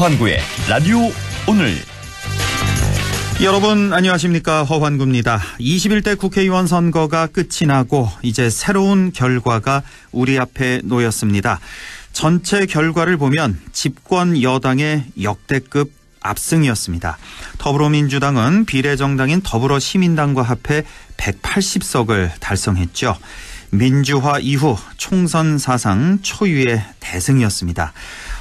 허환구의 라디오 오늘. 여러분 안녕하십니까, 허환구입니다. 21대 국회의원 선거가 끝이 나고 이제 새로운 결과가 우리 앞에 놓였습니다. 전체 결과를 보면 집권 여당의 역대급 압승이었습니다. 더불어민주당은 비례정당인 더불어시민당과 합해 180석을 달성했죠. 민주화 이후 총선 사상 초유의 대승이었습니다.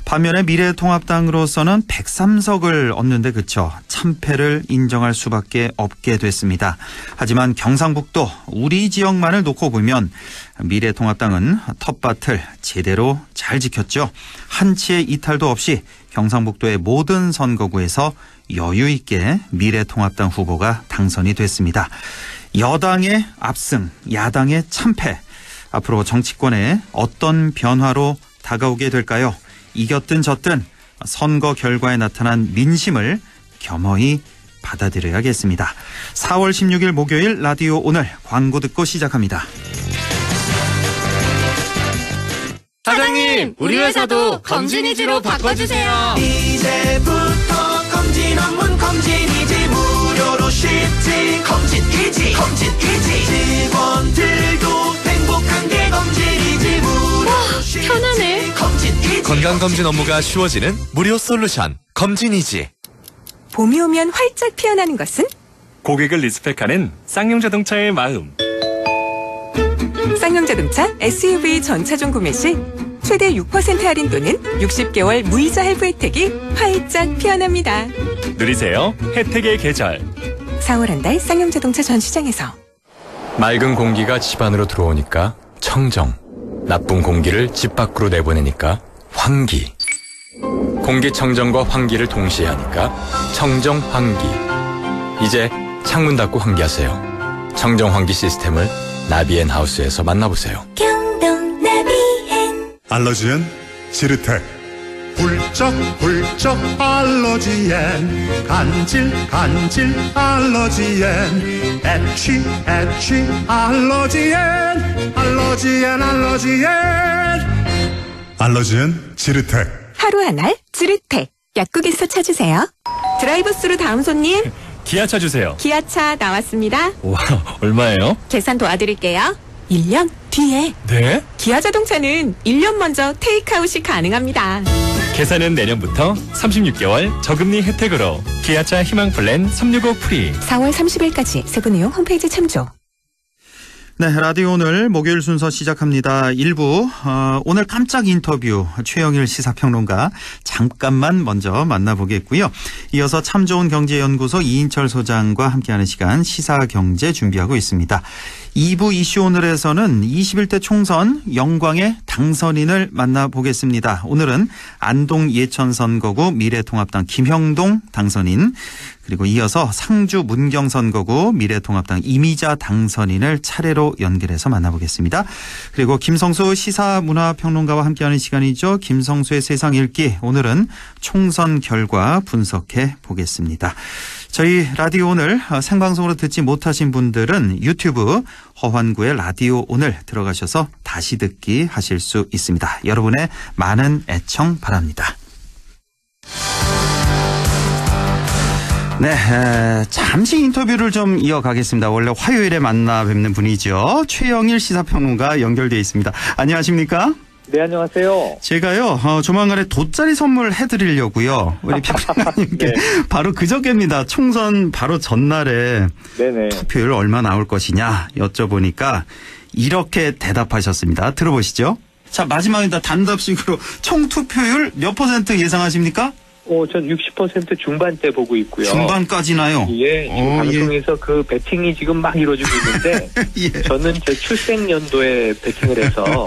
반면에 미래통합당으로서는 103석을 얻는데 그쳐 참패를 인정할 수밖에 없게 됐습니다. 하지만 경상북도 우리 지역만을 놓고 보면 미래통합당은 텃밭을 제대로 잘 지켰죠. 한치의 이탈도 없이 경상북도의 모든 선거구에서 여유 있게 미래통합당 후보가 당선이 됐습니다. 여당의 압승, 야당의 참패. 앞으로 정치권에 어떤 변화로 다가오게 될까요? 이겼든 졌든 선거 결과에 나타난 민심을 겸허히 받아들여야겠습니다. 4월 16일 목요일 라디오 오늘 광고 듣고 시작합니다. 사장님, 우리 회사도 검진이지로 바꿔주세요. 이제부터 검진 업무 검진이지, 무료로 쉽지. 검진이지, 검진이지. 직원들도 행복한 게 검진이지, 무료로 쉽지. 편하네. 검진이지. 건강검진 업무가 쉬워지는 무료 솔루션 검진이지. 봄이 오면 활짝 피어나는 것은? 고객을 리스펙하는 쌍용자동차의 마음. 쌍용자동차 SUV 전차종 구매 시 최대 6% 할인 또는 60개월 무이자 할부 혜택이 활짝 피어납니다. 누리세요. 혜택의 계절. 4월 한 달 쌍용자동차 전 시장에서. 맑은 공기가 집 안으로 들어오니까 청정, 나쁜 공기를 집 밖으로 내보내니까 환기. 공기청정과 환기를 동시에 하니까 청정환기. 이제 창문 닫고 환기하세요. 청정환기 시스템을 나비앤하우스에서 만나보세요. 경동 나비엔. 알러지엔 지르텍. 훌쩍훌쩍 알러지엔. 간질간질 알러지엔. 애취애취 알러지엔. 알러지엔. 알러지엔 지르텍. 하루 한 알 지르텍. 약국에서 찾으세요. 드라이브스루 다음 손님. 기아차 주세요. 기아차 나왔습니다. 와, 얼마예요? 계산 도와드릴게요. 1년 뒤에. 네? 기아 자동차는 1년 먼저 테이크아웃이 가능합니다. 계산은 내년부터 36개월 저금리 혜택으로. 기아차 희망 플랜 365 프리. 4월 30일까지 세부 내용 홈페이지 참조. 네, 라디오 오늘 목요일 순서 시작합니다. 1부 오늘 깜짝 인터뷰 최영일 시사평론가 잠깐만 먼저 만나보겠고요. 이어서 참 좋은 경제연구소 이인철 소장과 함께하는 시간 시사경제 준비하고 있습니다. 2부 이슈 오늘에서는 21대 총선 영광의 당선인을 만나보겠습니다. 오늘은 안동 예천선거구 미래통합당 김형동 당선인, 그리고 이어서 상주 문경선거구 미래통합당 이미자 당선인을 차례로 연결해서 만나보겠습니다. 그리고 김성수 시사문화평론가와 함께하는 시간이죠. 김성수의 세상 읽기. 오늘은 총선 결과 분석해 보겠습니다. 저희 라디오 오늘 생방송으로 듣지 못하신 분들은 유튜브 허환구의 라디오 오늘 들어가셔서 다시 듣기 하실 수 있습니다. 여러분의 많은 애청 바랍니다. 네, 잠시 인터뷰를 좀 이어가겠습니다. 원래 화요일에 만나 뵙는 분이죠. 최영일 시사평론가 연결되어 있습니다. 안녕하십니까? 네, 안녕하세요. 제가요, 조만간에 돗자리 선물 해드리려고요. 우리 평론가님께 네. 바로 그저께입니다. 총선 바로 전날에 네네. 투표율 얼마 나올 것이냐 여쭤보니까 이렇게 대답하셨습니다. 들어보시죠. 자, 마지막입니다. 단답식으로 총 투표율 몇 % 예상하십니까? 전 60% 중반대 보고 있고요. 중반까지나요? 예, 지금 방송에서 그 배팅이 지금 막 이루어지고 있는데 예. 저는 제 출생연도에 배팅을 해서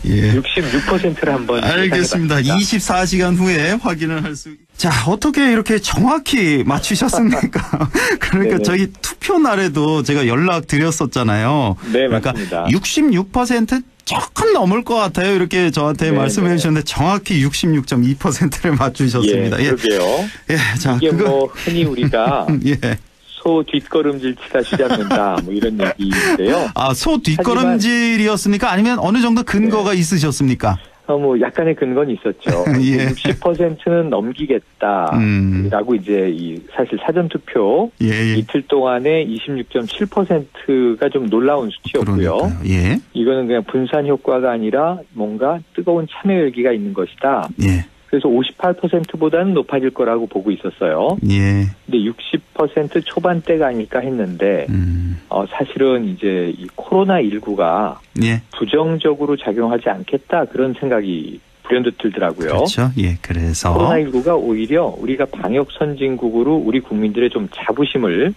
예. 66%를 한번 알겠습니다. 24시간 후에 확인을 할 수. 자, 어떻게 이렇게 정확히 맞추셨습니까? 그러니까 네네. 저희 투표 날에도 제가 연락 드렸었잖아요. 네, 그러니까 맞습니다. 66% 조금 넘을 것 같아요. 이렇게 저한테 네네. 말씀해 주셨는데 정확히 66.2%를 맞추셨습니다. 예, 그러게요. 예, 자, 이게 그거 뭐 흔히 우리가 예. 소 뒷걸음질 치다 시작된다 뭐 이런 얘기인데요. 아, 소 뒷걸음질이었습니까? 아니면 어느 정도 근거가 있으셨습니까? 뭐 약간의 근거는 있었죠. 예. 60%는 넘기겠다라고 이제 사실 사전투표 예. 이틀 동안에 26.7%가 좀 놀라운 수치였고요. 그러니까요. 예. 이거는 그냥 분산 효과가 아니라 뭔가 뜨거운 참여 열기가 있는 것이다. 예. 그래서 58%보다는 높아질 거라고 보고 있었어요. 예. 근데 60% 초반대가 아닐까 했는데 사실은 이제 이 코로나19가 예. 부정적으로 작용하지 않겠다 그런 생각이 불현듯 들더라고요. 그렇죠. 예. 그래서 코로나19가 오히려 우리가 방역 선진국으로 우리 국민들의 좀 자부심을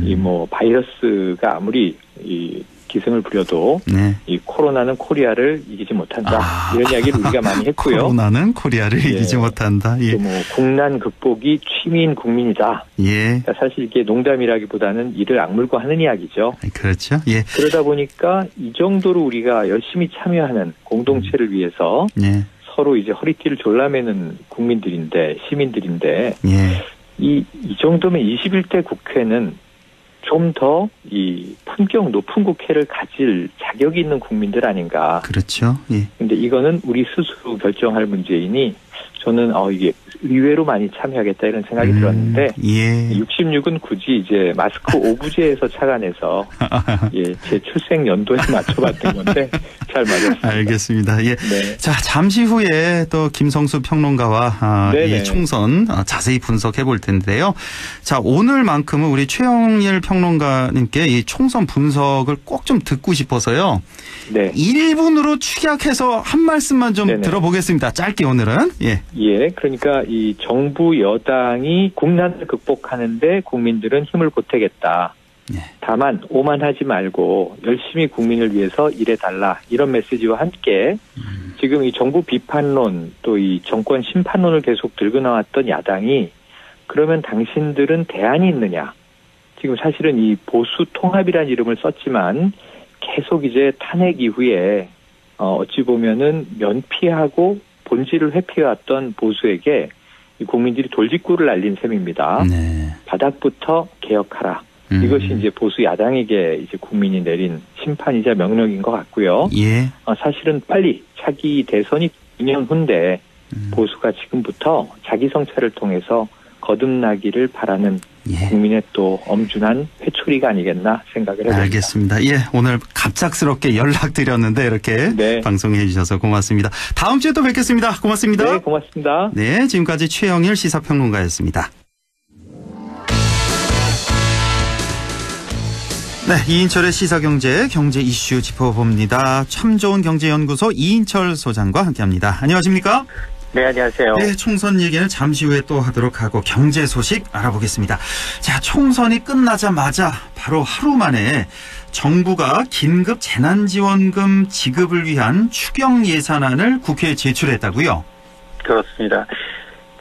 이 뭐 바이러스가 아무리 이 기승을 부려도 네. 이 코로나는 코리아를 이기지 못한다. 이런 이야기를 우리가 많이 했고요. 코로나는 코리아를 예. 이기지 못한다. 예. 또 뭐 국난 극복이 취미인 국민이다. 예. 그러니까 사실 이게 농담이라기보다는 이를 악물고 하는 이야기죠. 그렇죠. 예. 그러다 보니까 이 정도로 우리가 열심히 참여하는 공동체를 위해서 예. 서로 이제 허리띠를 졸라매는 국민들인데 시민들인데 예. 이 정도면 21대 국회는 좀 더 이 품격 높은 국회를 가질 자격이 있는 국민들 아닌가. 그렇죠. 예. 근데 이거는 우리 스스로 결정할 문제이니 저는 이게 의외로 많이 참여하겠다 이런 생각이 들었는데 예. 66은 굳이 이제 마스크 오브제에서 착안해서 예, 제 출생 연도에 맞춰봤던 건데 잘 맞았습니다. 알겠습니다. 예. 네. 자, 잠시 후에 또 김성수 평론가와 이 총선 자세히 분석해 볼 텐데요. 자, 오늘만큼은 우리 최영일 평론가님께 이 총선 분석을 꼭 좀 듣고 싶어서요. 네. 1분으로 축약해서 한 말씀만 좀 네네. 들어보겠습니다. 짧게 오늘은. 예. 예, 그러니까 이 정부 여당이 국난을 극복하는데 국민들은 힘을 보태겠다. 예. 다만 오만하지 말고 열심히 국민을 위해서 일해달라 이런 메시지와 함께 지금 이 정부 비판론 또 이 정권 심판론을 계속 들고 나왔던 야당이 그러면 당신들은 대안이 있느냐. 지금 사실은 이 보수 통합이라는 이름을 썼지만 계속 이제 탄핵 이후에 어찌 보면은 면피하고 본질을 회피해왔던 보수에게 이 국민들이 돌직구를 날린 셈입니다. 네. 바닥부터 개혁하라. 이것이 이제 보수 야당에게 이제 국민이 내린 심판이자 명령인 것 같고요. 예. 사실은 빨리 차기 대선이 2년 후인데 보수가 지금부터 자기 성찰을 통해서 거듭나기를 바라는 예. 국민의 또 엄준한 회초리가 아니겠나 생각을 해봅니다. 알겠습니다. 예, 오늘 갑작스럽게 연락드렸는데 이렇게 네. 방송해 주셔서 고맙습니다. 다음 주에 또 뵙겠습니다. 고맙습니다. 네, 고맙습니다. 네, 지금까지 최영일 시사평론가였습니다. 네, 이인철의 시사경제, 경제 이슈 짚어봅니다. 참 좋은 경제연구소 이인철 소장과 함께합니다. 안녕하십니까? 네, 안녕하세요. 네, 총선 얘기는 잠시 후에 또 하도록 하고 경제 소식 알아보겠습니다. 자, 총선이 끝나자마자 바로 하루 만에 정부가 긴급 재난지원금 지급을 위한 추경 예산안을 국회에 제출했다고요? 그렇습니다.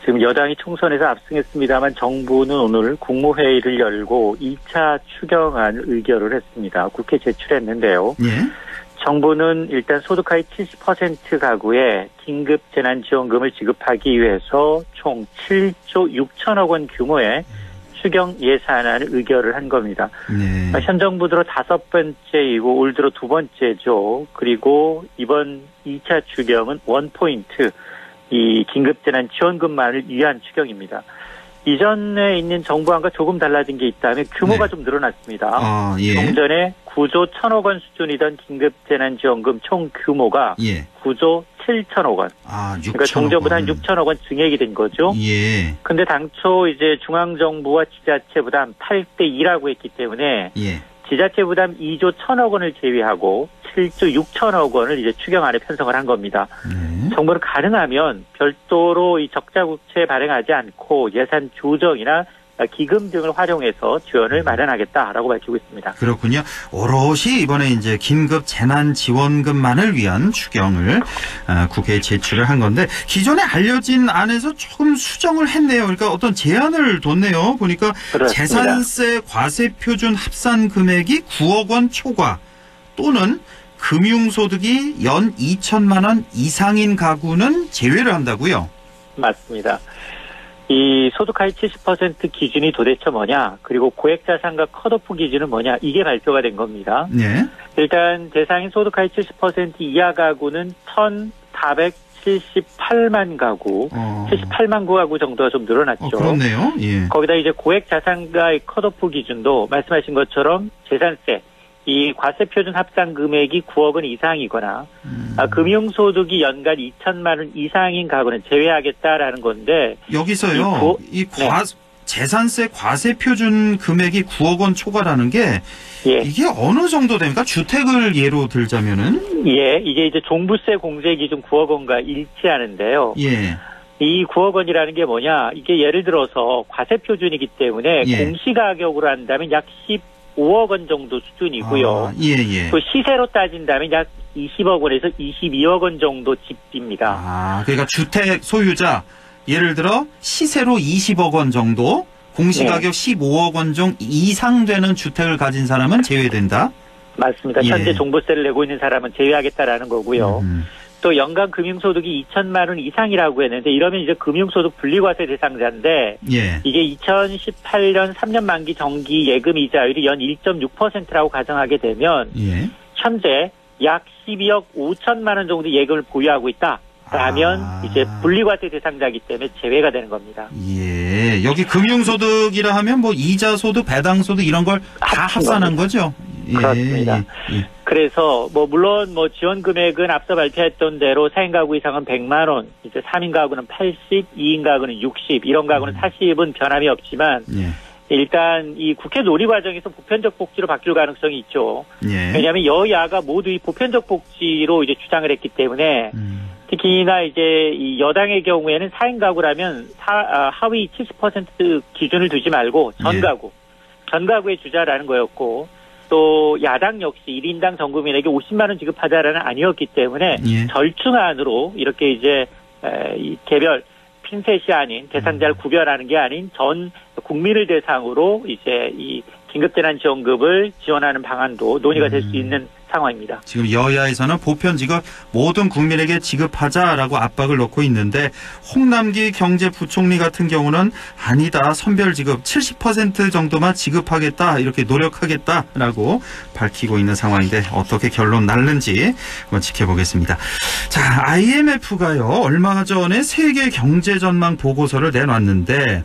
지금 여당이 총선에서 압승했습니다만 정부는 오늘 국무회의를 열고 2차 추경안 의결을 했습니다. 국회에 제출했는데요. 예. 정부는 일단 소득하위 70% 가구에 긴급 재난지원금을 지급하기 위해서 총 7조 6천억 원 규모의 추경 예산안을 의결을 한 겁니다. 네. 현 정부 들어 5번째이고 올 들어 2번째죠. 그리고 이번 2차 추경은 원포인트 이 긴급 재난지원금만을 위한 추경입니다. 이전에 있는 정부안과 조금 달라진 게 있다면 규모가 네. 좀 늘어났습니다. 예. 좀 전에 9조 1천억 원 수준이던 긴급 재난지원금 총 규모가 예. 9조 7천억 원. 아, 6천억 그러니까 종전보다 한 6천억 원 증액이 된 거죠. 예. 근데 당초 이제 중앙정부와 지자체 부담 8대 2라고 했기 때문에 예. 지자체 부담 2조 1천억 원을 제외하고 7조 6천억 원을 이제 추경안에 편성을 한 겁니다. 네. 정부는 가능하면 별도로 이 적자국채 발행하지 않고 예산 조정이나 기금 등을 활용해서 지원을 마련하겠다라고 밝히고 있습니다. 그렇군요. 오롯이 이번에 이제 긴급 재난지원금만을 위한 추경을 국회에 제출을 한 건데 기존에 알려진 안에서 조금 수정을 했네요. 그러니까 어떤 제한을 뒀네요. 보니까 그렇습니다. 재산세 과세표준 합산 금액이 9억 원 초과 또는 금융소득이 연 2천만 원 이상인 가구는 제외를 한다고요? 맞습니다. 이 소득하위 70% 기준이 도대체 뭐냐, 그리고 고액자산가 컷오프 기준은 뭐냐, 이게 발표가 된 겁니다. 네. 일단 대상인 소득하위 70% 이하 가구는 478만 가구, 78만 가구 정도가 좀 늘어났죠. 그렇네요. 예. 거기다 이제 고액 자산가의 컷오프 기준도 말씀하신 것처럼 재산세, 이 과세 표준 합산 금액이 9억 원 이상이거나 금융소득이 연간 2천만 원 이상인 가구는 제외하겠다라는 건데 여기서요. 재산세 과세 표준 금액이 9억 원 초과라는 게 이게 어느 정도 됩니까? 주택을 예로 들자면은 이게 이제 종부세 공제 기준 9억 원과 일치하는데요. 이 9억 원이라는 게 뭐냐? 이게 예를 들어서 과세 표준이기 때문에 공시가격으로 한다면 약 15억 원 정도 수준이고요. 또 시세로 따진다면 약 20억 원에서 22억 원 정도 집입니다. 그러니까 주택 소유자 예를 들어 시세로 20억 원 정도, 공시가격 15억 원 정도 이상 되는 주택을 가진 사람은 제외된다? 맞습니다. 현재 종부세를 내고 있는 사람은 제외하겠다라는 거고요. 또 연간 금융소득이 2천만 원 이상이라고 했는데 이러면 이제 금융소득 분리과세 대상자인데 이게 2018년 3년 만기 정기 예금 이자율이 연 1.6%라고 가정하게 되면 현재 약 12억 5천만 원 정도 예금을 보유하고 있다. 라면 이제 분리과세 대상자이기 때문에 제외가 되는 겁니다. 여기 금융소득이라 하면 뭐 이자소득, 배당소득 이런 걸 다 합산한 거죠? 그렇습니다. 그래서 뭐 물론 뭐 지원 금액은 앞서 발표했던 대로 4인 가구 이상은 100만 원, 이제 3인 가구는 80, 2인 가구는 60, 이런 가구는 40은 변함이 없지만 일단 이 국회 논의 과정에서 보편적 복지로 바뀔 가능성이 있죠. 왜냐하면 여야가 모두 이 보편적 복지로 이제 주장을 했기 때문에 특히나 이제 이 여당의 경우에는 4인 가구라면 하위 70% 기준을 두지 말고 전 가구의 주자라는 거였고 또 야당 역시 1인당 전 국민에게 50만 원 지급하자라는 아니었기 때문에 절충안으로 이렇게 이제 이 개별 핀셋이 아닌 대상자를 구별하는 게 아닌 전 국민을 대상으로 이제 이 긴급재난지원금을 지원하는 방안도 논의가 될 수 있는 상황입니다. 지금 여야에서는 보편 지급 모든 국민에게 지급하자라고 압박을 넣고 있는데 홍남기 경제부총리 같은 경우는 아니다. 선별 지급 70% 정도만 지급하겠다. 이렇게 노력하겠다라고 밝히고 있는 상황인데 어떻게 결론 날는지 한번 지켜보겠습니다. 자, IMF가요. 얼마 전에 세계 경제 전망 보고서를 내놨는데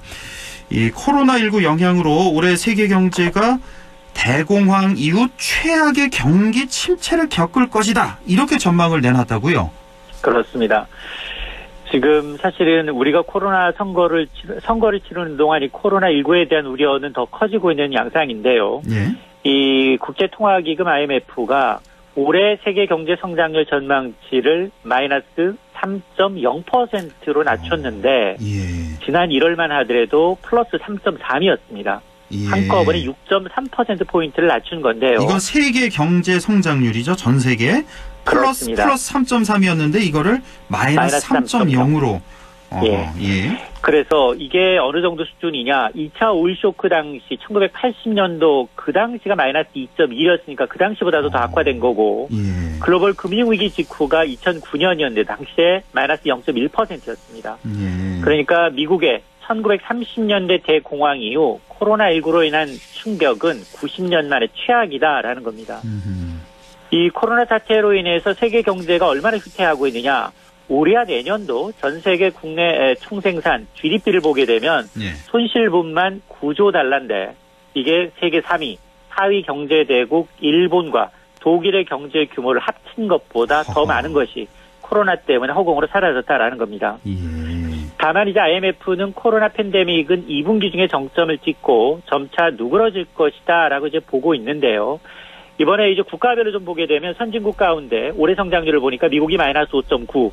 이 코로나19 영향으로 올해 세계 경제가 대공황 이후 최악의 경기 침체를 겪을 것이다. 이렇게 전망을 내놨다고요? 그렇습니다. 지금 사실은 우리가 코로나 선거를 치르는 동안 이 코로나19에 대한 우려는 더 커지고 있는 양상인데요. 이 국제통화기금 IMF가 올해 세계 경제 성장률 전망치를 마이너스 3.0%로 낮췄는데 지난 1월만 하더라도 플러스 3.3이었습니다. 한꺼번에 6.3%포인트를 낮춘 건데요. 이건 세계 경제 성장률이죠. 전 세계. 플러스 3.3이었는데 이거를 마이너스 3.0으로. 그래서 이게 어느 정도 수준이냐. 2차 오일 쇼크 당시 1980년도 그 당시가 마이너스 2.1이었으니까 그 당시보다도 더 악화된 거고 글로벌 금융위기 직후가 2009년이었는데 당시에 마이너스 0.1%였습니다. 그러니까 미국의 1930년대 대공황 이후 코로나19로 인한 충격은 90년 만에 최악이다라는 겁니다. 이 코로나 사태로 인해서 세계 경제가 얼마나 후퇴하고 있느냐. 올해와 내년도 전 세계 국내 총생산 GDP를 보게 되면 손실분만 9조 달러인데 이게 세계 3위, 4위 경제대국 일본과 독일의 경제 규모를 합친 것보다 더 많은 것이 코로나 때문에 허공으로 사라졌다라는 겁니다. 다만 이제 IMF는 코로나 팬데믹은 2분기 중에 정점을 찍고 점차 누그러질 것이다라고 이제 보고 있는데요. 이번에 이제 국가별로 좀 보게 되면 선진국 가운데 올해 성장률을 보니까 미국이 마이너스 5.9,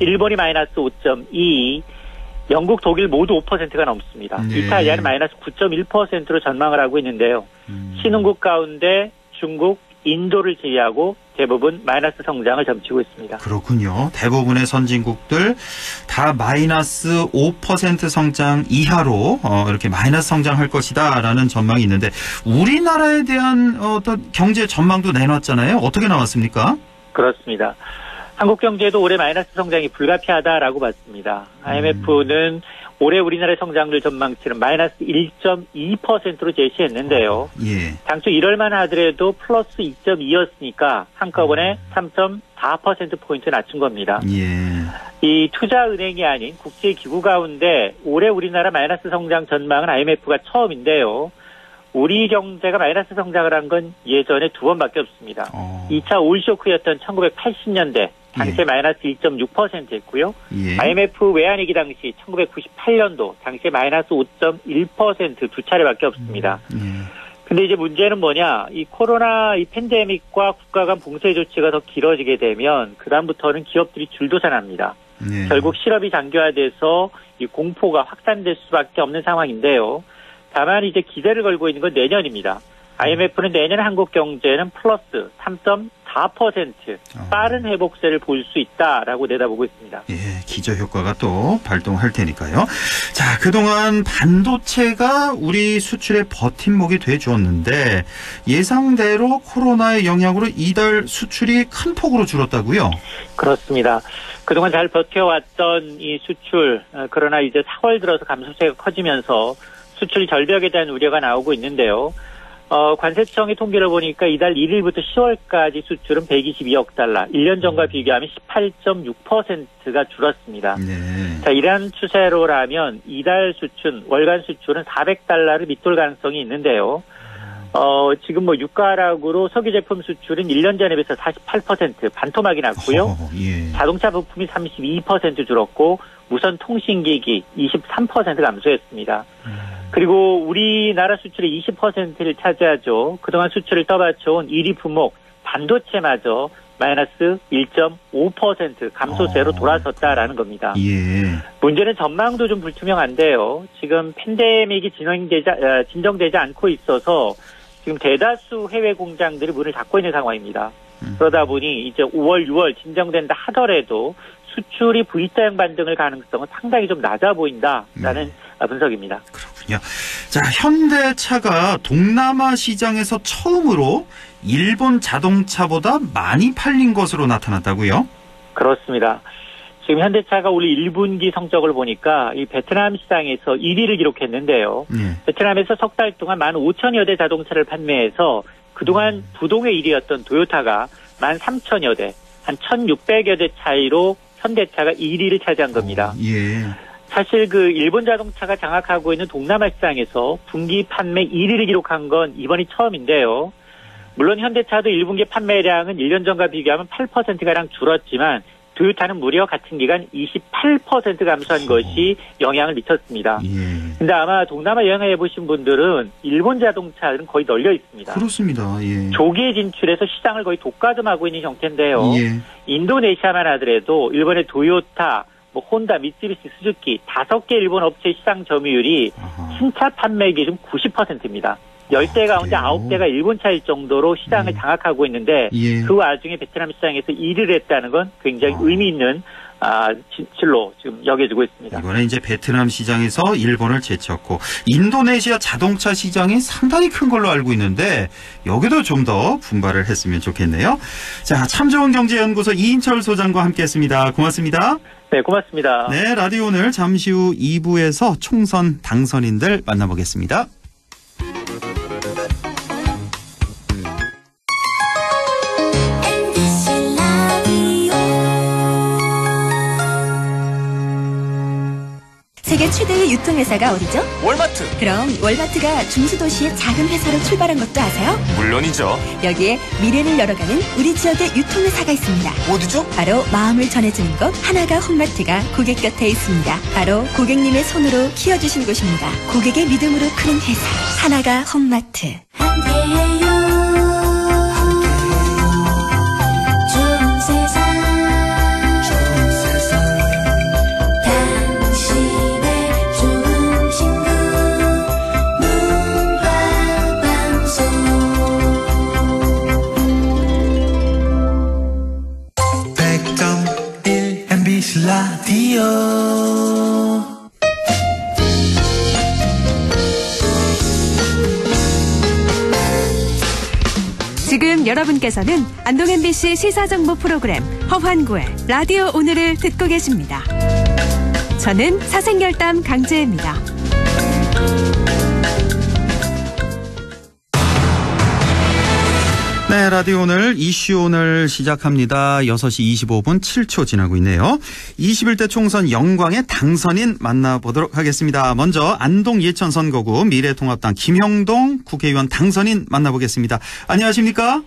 일본이 마이너스 5.2, 영국, 독일 모두 5%가 넘습니다. 이탈리아는 마이너스 9.1%로 전망을 하고 있는데요. 신흥국 가운데 중국, 인도를 제외하고 대부분 마이너스 성장을 점치고 있습니다. 그렇군요. 대부분의 선진국들 다 마이너스 5% 성장 이하로 이렇게 마이너스 성장할 것이다라는 전망이 있는데 우리나라에 대한 어떤 경제 전망도 내놨잖아요. 어떻게 나왔습니까? 그렇습니다. 한국 경제도 올해 마이너스 성장이 불가피하다라고 봤습니다. IMF는 올해 우리나라의 성장률 전망치는 마이너스 1.2%로 제시했는데요. 예. 당초 1월만 하더라도 플러스 2.2였으니까 한꺼번에 3.4%포인트 낮춘 겁니다. 예. 이 투자은행이 아닌 국제기구 가운데 올해 우리나라 마이너스 성장 전망은 IMF가 처음인데요. 우리 경제가 마이너스 성장을 한 건 예전에 2번밖에 없습니다. 2차 오일 쇼크였던 1980년대 당시에 예. 마이너스 1.6%였고요. 예. IMF 외환위기 당시 1998년도 당시에 마이너스 5.1% 두 차례밖에 없습니다. 근데 이제 문제는 뭐냐, 이 코로나 이 팬데믹과 국가 간 봉쇄 조치가 더 길어지게 되면 그다음부터는 기업들이 줄도산합니다. 예. 결국 실업이 장기화돼서 이 공포가 확산될 수밖에 없는 상황인데요. 다만 이제 기대를 걸고 있는 건 내년입니다. IMF는 내년 한국 경제는 플러스 3.4% 빠른 회복세를 볼 수 있다라고 내다보고 있습니다. 예, 기저 효과가 또 발동할 테니까요. 자, 그동안 반도체가 우리 수출의 버팀목이 돼 주었는데 예상대로 코로나의 영향으로 이달 수출이 큰 폭으로 줄었다고요? 그렇습니다. 그동안 잘 버텨왔던 이 수출, 그러나 이제 4월 들어서 감소세가 커지면서 수출 절벽에 대한 우려가 나오고 있는데요. 관세청의 통계를 보니까 이달 1일부터 10월까지 수출은 122억 달러, 1년 전과 비교하면 18.6%가 줄었습니다. 네. 자, 이러한 추세로라면 이달 수출, 월간 수출은 400달러를 밑돌 가능성이 있는데요. 지금 뭐 유가락으로 석유 제품 수출은 1년 전에 비해서 48% 반토막이 났고요. 예. 자동차 부품이 32% 줄었고 무선 통신기기 23% 감소했습니다. 그리고 우리나라 수출의 20%를 차지하죠. 그동안 수출을 떠받쳐온 1위 품목 반도체마저 마이너스 1.5% 감소세로 돌아섰다라는 겁니다. 예. 문제는 전망도 좀 불투명한데요. 지금 팬데믹이 진정되지 않고 있어서 지금 대다수 해외 공장들이 문을 닫고 있는 상황입니다. 그러다 보니 이제 5월, 6월 진정된다 하더라도 수출이 V자형 반등을 가능성은 상당히 좀 낮아 보인다라는 분석입니다. 그렇군요. 자, 현대차가 동남아 시장에서 처음으로 일본 자동차보다 많이 팔린 것으로 나타났다고요? 그렇습니다. 지금 현대차가 올해 1분기 성적을 보니까 이 베트남 시장에서 1위를 기록했는데요. 베트남에서 석 달 동안 15,000여 대 자동차를 판매해서 그동안 부동의 1위였던 토요타가 13,000여 대, 한 1,600여 대 차이로 현대차가 1위를 차지한 겁니다. 예. 사실 그 일본 자동차가 장악하고 있는 동남아 시장에서 분기 판매 1위를 기록한 건 이번이 처음인데요. 물론 현대차도 1분기 판매량은 1년 전과 비교하면 8%가량 줄었지만 토요타는 무려 같은 기간 28% 감소한 것이 영향을 미쳤습니다. 근데 아마 동남아 여행해 보신 분들은 일본 자동차들은 거의 널려 있습니다. 그렇습니다. 예. 조기에 진출해서 시장을 거의 독과점하고 있는 형태인데요. 예. 인도네시아만 하더라도 일본의 토요타, 혼다, 미쓰비시, 스즈키 5개 일본 업체 시장 점유율이 신차 판매 기준 90%입니다. 10대 가운데 9대가 일본 차일 정도로 시장을 장악하고 있는데 예. 그 와중에 베트남 시장에서 1위를 했다는 건 굉장히 의미 있는 진출로 지금 여겨지고 있습니다. 이번에 이제 베트남 시장에서 일본을 제쳤고 인도네시아 자동차 시장이 상당히 큰 걸로 알고 있는데 여기도 좀 더 분발을 했으면 좋겠네요. 자, 참 좋은 경제연구소 이인철 소장과 함께했습니다. 고맙습니다. 네, 고맙습니다. 네, 라디오 오늘 잠시 후 2부에서 총선 당선인들 만나보겠습니다. 세계 최대의 유통회사가 어디죠? 월마트. 그럼 월마트가 중수도시의 작은 회사로 출발한 것도 아세요? 물론이죠. 여기에 미래를 열어가는 우리 지역의 유통회사가 있습니다. 어디죠? 바로 마음을 전해주는 곳 하나가 홈마트가 고객 곁에 있습니다. 바로 고객님의 손으로 키워주신 곳입니다. 고객의 믿음으로 크는 회사 하나가 홈마트. 함께해요. 좋은 세상. 라디오 지금 여러분께서는 안동 MBC 시사정보 프로그램 허환구의 라디오 오늘을 듣고 계십니다. 저는 사생결담 강지혜입니다. 네, 라디오 오늘 이슈 오늘 시작합니다. 6시 25분 7초 지나고 있네요. 21대 총선 영광의 당선인 만나보도록 하겠습니다. 먼저 안동 예천 선거구 미래통합당 김형동 국회의원 당선인 만나보겠습니다. 안녕하십니까?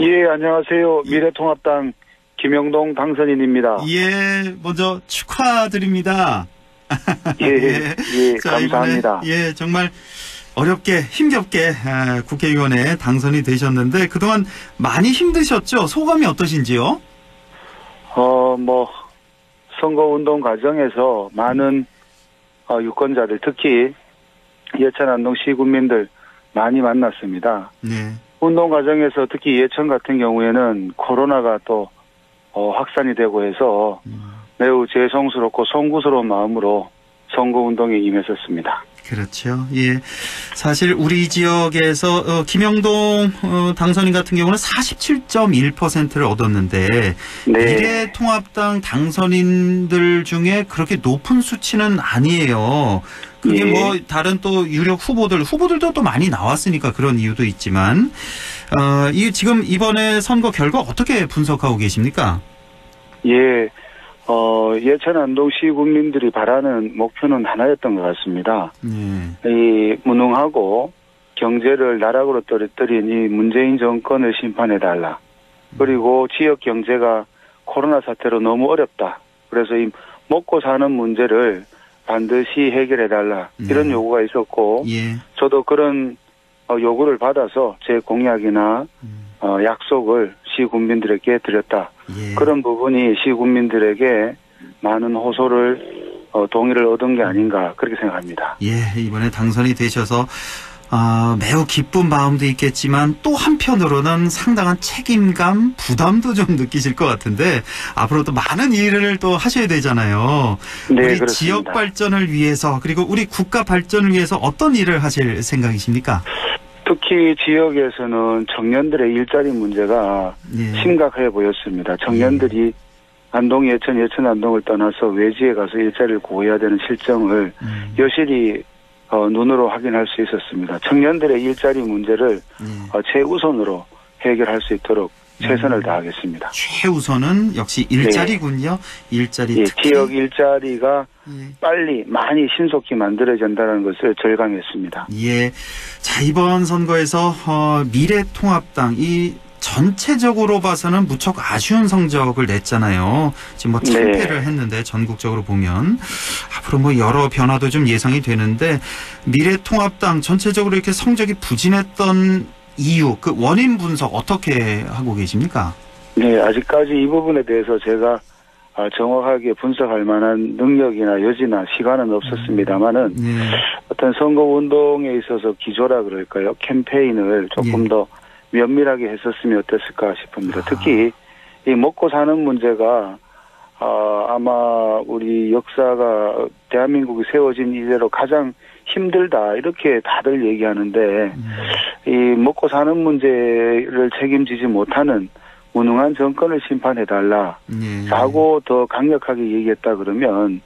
예, 안녕하세요. 미래통합당 김형동 당선인입니다. 예, 먼저 축하드립니다. 예, 자, 감사합니다. 예, 정말 어렵게 힘겹게 국회의원에 당선이 되셨는데 그동안 많이 힘드셨죠? 소감이 어떠신지요? 선거운동 과정에서 많은 유권자들, 특히 예천 안동 시군민들 많이 만났습니다. 네. 운동 과정에서 특히 예천 같은 경우에는 코로나가 또 확산이 되고 해서 매우 죄송스럽고 송구스러운 마음으로 선거운동에 임했었습니다. 그렇죠. 예. 사실 우리 지역에서 김영동 당선인 같은 경우는 47.1%를 얻었는데 네. 미래통합당 당선인들 중에 그렇게 높은 수치는 아니에요. 그게 뭐 다른 또 유력 후보들도 또 많이 나왔으니까 그런 이유도 있지만 이 지금 이번에 선거 결과 어떻게 분석하고 계십니까? 예. 예천 안동 시군민들이 바라는 목표는 하나였던 것 같습니다. 이 무능하고 경제를 나락으로 떨어뜨린 이 문재인 정권을 심판해달라. 그리고 지역 경제가 코로나 사태로 너무 어렵다. 그래서 이 먹고 사는 문제를 반드시 해결해달라. 이런 요구가 있었고 저도 그런 요구를 받아서 제 공약이나 약속을 시군민들에게 드렸다. 그런 부분이 시군민들에게 많은 호소를 동의를 얻은 게 아닌가 그렇게 생각합니다. 예, 이번에 당선이 되셔서 매우 기쁜 마음도 있겠지만 또 한편으로는 상당한 책임감, 부담도 좀 느끼실 것 같은데 앞으로도 많은 일을 또 하셔야 되잖아요. 네, 우리 그렇습니다. 지역 발전을 위해서 그리고 우리 국가 발전을 위해서 어떤 일을 하실 생각이십니까? 특히 지역에서는 청년들의 일자리 문제가 심각해 보였습니다. 청년들이 안동, 예천 안동을 떠나서 외지에 가서 일자리를 구해야 되는 실정을 여실히 눈으로 확인할 수 있었습니다. 청년들의 일자리 문제를 최우선으로 해결할 수 있도록 최선을 다하겠습니다. 최우선은 역시 일자리군요. 일자리 특히. 지역 일자리가 빨리 많이 신속히 만들어진다는 것을 절감했습니다. 예. 자, 이번 선거에서 미래통합당 이 전체적으로 봐서는 무척 아쉬운 성적을 냈잖아요. 지금 뭐 참패를 했는데 전국적으로 보면 앞으로 뭐 여러 변화도 좀 예상이 되는데 미래통합당 전체적으로 이렇게 성적이 부진했던 이유, 그 원인 분석 어떻게 하고 계십니까? 네, 아직까지 이 부분에 대해서 제가 정확하게 분석할 만한 능력이나 여지나 시간은 없었습니다만은 어떤 선거운동에 있어서 기조라 그럴까요? 캠페인을 조금 더 면밀하게 했었으면 어땠을까 싶습니다. 특히 이 먹고 사는 문제가 아마 우리 역사가 대한민국이 세워진 이래로 가장 힘들다 이렇게 다들 얘기하는데 이 먹고 사는 문제를 책임지지 못하는 무능한 정권을 심판해달라 라고 더 강력하게 얘기했다 그러면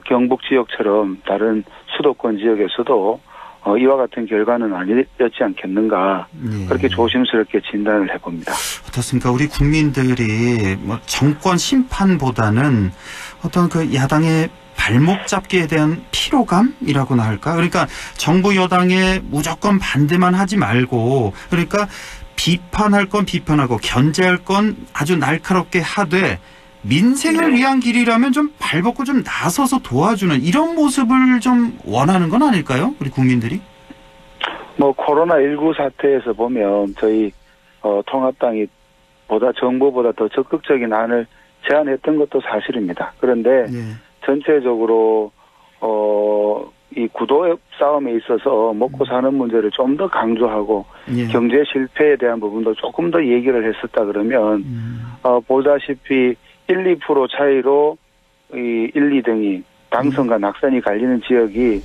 경북 지역처럼 다른 수도권 지역에서도 이와 같은 결과는 아니었지 않겠는가 그렇게 조심스럽게 진단을 해봅니다. 어떻습니까? 우리 국민들이 뭐 정권 심판보다는 어떤 그 야당의 발목 잡기에 대한 피로감이라고나 할까? 그러니까 정부 여당에 무조건 반대만 하지 말고 그러니까 비판할 건 비판하고 견제할 건 아주 날카롭게 하되 민생을 위한 길이라면 좀 발벗고 좀 나서서 도와주는 이런 모습을 좀 원하는 건 아닐까요? 우리 국민들이? 뭐 코로나19 사태에서 보면 저희 통합당이 정부보다 더 적극적인 안을 제안했던 것도 사실입니다. 그런데 전체적으로 이 구도 싸움에 있어서 먹고 사는 문제를 좀 더 강조하고 경제 실패에 대한 부분도 조금 더 얘기를 했었다 그러면 보다시피 1, 2% 차이로 이 1, 2등이 당선과 낙선이 갈리는 지역이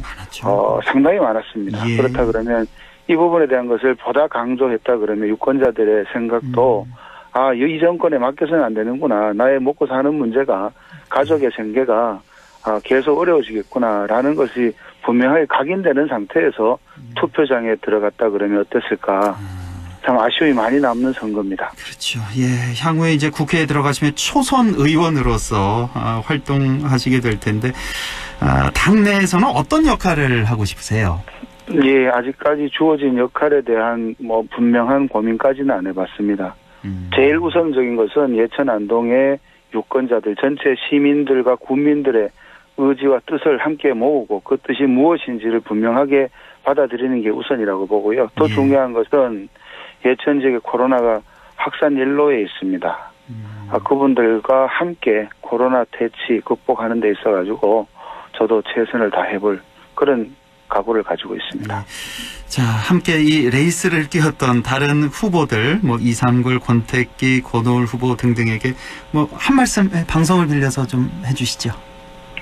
상당히 많았습니다. 그렇다 그러면 이 부분에 대한 것을 보다 강조했다 그러면 유권자들의 생각도 이 정권에 맡겨서는 안 되는구나. 나의 먹고 사는 문제가 가족의 생계가 계속 어려워지겠구나라는 것이 분명하게 각인되는 상태에서 투표장에 들어갔다 그러면 어땠을까. 참 아쉬움이 많이 남는 선거입니다. 그렇죠. 예, 향후에 이제 국회에 들어가시면 초선 의원으로서 활동하시게 될 텐데 당내에서는 어떤 역할을 하고 싶으세요? 예, 아직까지 주어진 역할에 대한 분명한 고민까지는 안 해봤습니다. 제일 우선적인 것은 예천 안동의 유권자들 전체 시민들과 국민들의 의지와 뜻을 함께 모으고 그 뜻이 무엇인지를 분명하게 받아들이는 게 우선이라고 보고요. 또 중요한 것은 예천 지역의 코로나가 확산 일로에 있습니다. 그분들과 함께 코로나 퇴치 극복하는 데 있어가지고 저도 최선을 다해볼 그런 각오를 가지고 있습니다. 자, 함께 이 레이스를 뛰었던 다른 후보들, 이삼굴, 권택기, 권오을 후보 등등에게 한 말씀 방송을 빌려서 좀 해주시죠.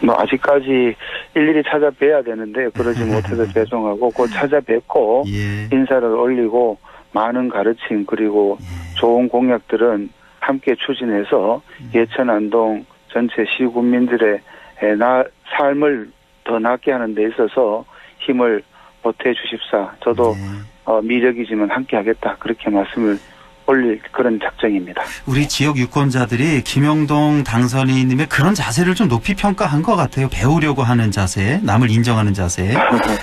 아직까지 일일이 찾아뵈야 되는데 그러지 못해서 죄송하고 곧 찾아뵙고 인사를 올리고 많은 가르침 그리고 좋은 공약들은 함께 추진해서 예천 안동 전체 시군민들의 삶을 더 낫게 하는 데 있어서 힘을 보태 주십사. 저도 미력이지만 함께 하겠다. 그렇게 말씀을 올릴 그런 작정입니다. 우리 지역 유권자들이 김영동 당선인님의 그런 자세를 좀 높이 평가한 것 같아요. 배우려고 하는 자세, 남을 인정하는 자세.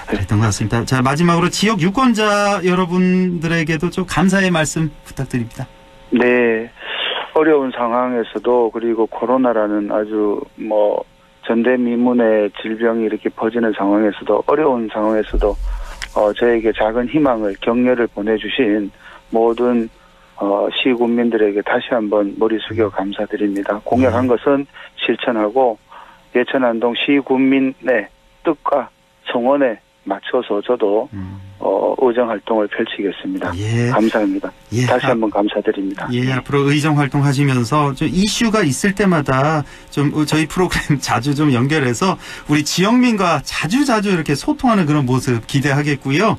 그랬던 것 같습니다. 자, 마지막으로 지역 유권자 여러분들에게도 좀 감사의 말씀 부탁드립니다. 네. 어려운 상황에서도 그리고 코로나라는 아주 전대미문의 질병이 이렇게 퍼지는 상황에서도 어려운 상황에서도 저에게 작은 희망을 격려를 보내주신 모든 시군민들에게 다시 한번 머리 숙여 감사드립니다. 공약한 것은 실천하고 예천 안동 시군민의 뜻과 성원에 맞춰서 저도 의정 활동을 펼치겠습니다. 감사합니다. 다시 한번 감사드립니다. 앞으로 의정 활동하시면서 좀 이슈가 있을 때마다 좀 저희 프로그램 자주 좀 연결해서 우리 지역민과 자주 이렇게 소통하는 그런 모습 기대하겠고요.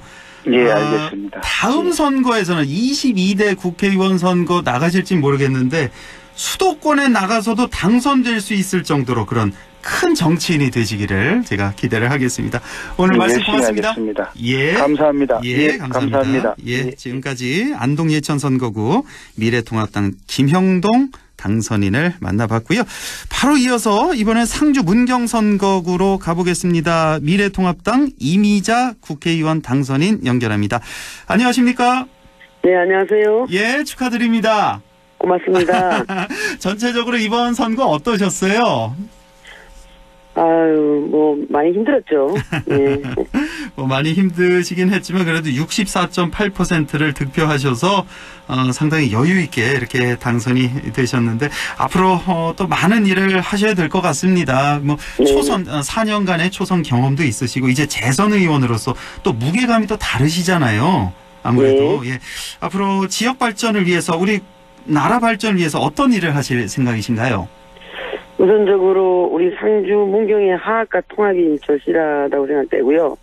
예, 알겠습니다. 다음 선거에서는 22대 국회의원 선거 나가실지 모르겠는데 수도권에 나가서도 당선될 수 있을 정도로 그런 큰 정치인이 되시기를 제가 기대를 하겠습니다. 오늘 말씀 고맙습니다. 하겠습니다. 감사합니다. 감사합니다. 지금까지 안동 예천 선거구 미래통합당 김형동 당선인을 만나봤고요. 바로 이어서 이번엔 상주 문경 선거구로 가보겠습니다. 미래통합당 이미자 국회의원 당선인 연결합니다. 안녕하십니까? 네, 안녕하세요. 예, 축하드립니다. 고맙습니다. 전체적으로 이번 선거 어떠셨어요? 많이 힘들었죠. 예. 많이 힘드시긴 했지만 그래도 64.8%를 득표하셔서 상당히 여유 있게 이렇게 당선이 되셨는데 앞으로 또 많은 일을 하셔야 될 것 같습니다. 초선 4년간의 초선 경험도 있으시고 이제 재선 의원으로서 또 무게감이 또 다르시잖아요. 아무래도 앞으로 지역 발전을 위해서 우리 나라 발전을 위해서 어떤 일을 하실 생각이신가요? 우선적으로 우리 상주 문경의 하악과 통합이 절실하다고 생각되고요.